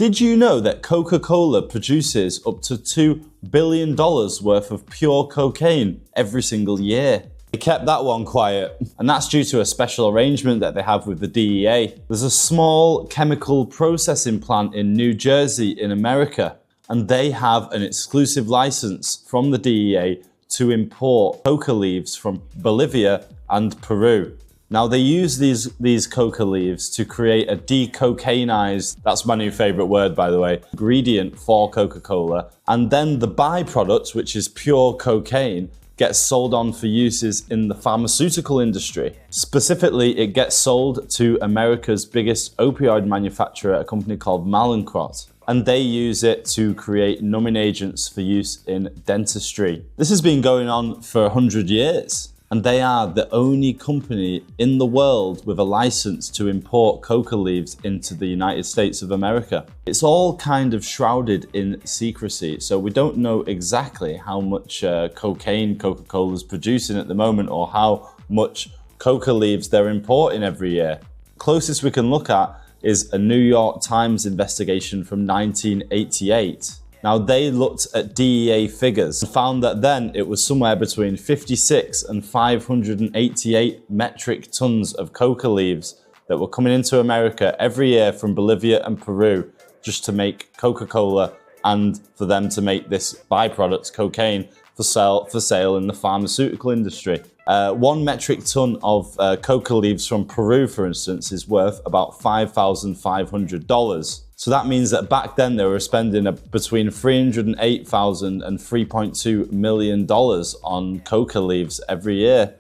Did you know that Coca-Cola produces up to $2 billion worth of pure cocaine every single year? They kept that one quiet, and that's due to a special arrangement that they have with the DEA. There's a small chemical processing plant in New Jersey in America, and they have an exclusive license from the DEA to import coca leaves from Bolivia and Peru. Now they use these coca leaves to create a decocainized, that's my new favorite word by the way, ingredient for Coca-Cola. And then the byproduct, which is pure cocaine, gets sold on for uses in the pharmaceutical industry. Specifically, it gets sold to America's biggest opioid manufacturer, a company called Mallinckrodt. And they use it to create numbing agents for use in dentistry. This has been going on for 100 years. And they are the only company in the world with a license to import coca leaves into the United States of America. It's all kind of shrouded in secrecy, so we don't know exactly how much cocaine Coca-Cola is producing at the moment or how much coca leaves they're importing every year. Closest we can look at is a New York Times investigation from 1988. Now they looked at DEA figures and found that then it was somewhere between 56 and 588 metric tons of coca leaves that were coming into America every year from Bolivia and Peru just to make Coca-Cola and for them to make this byproduct, cocaine, for sale in the pharmaceutical industry. 1 metric ton of coca leaves from Peru, for instance, is worth about $5,500. So that means that back then they were spending between $308,000 and $3.2 million on coca leaves every year.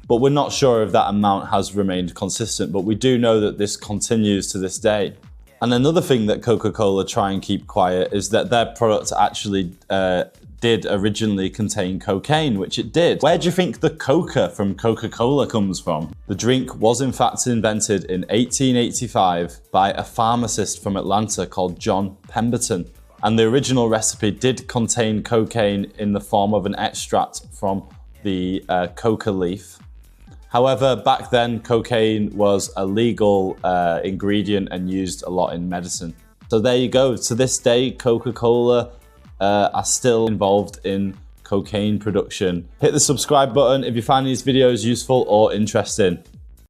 But we're not sure if that amount has remained consistent, but we do know that this continues to this day. And another thing that Coca-Cola try and keep quiet is that their product actually did originally contain cocaine, which it did. Where do you think the Coca from Coca-Cola comes from? The drink was in fact invented in 1885 by a pharmacist from Atlanta called John Pemberton. And the original recipe did contain cocaine in the form of an extract from the coca leaf. However, back then cocaine was a legal ingredient and used a lot in medicine. So there you go. To this day, Coca-Cola are still involved in cocaine production. Hit the subscribe button if you find these videos useful or interesting.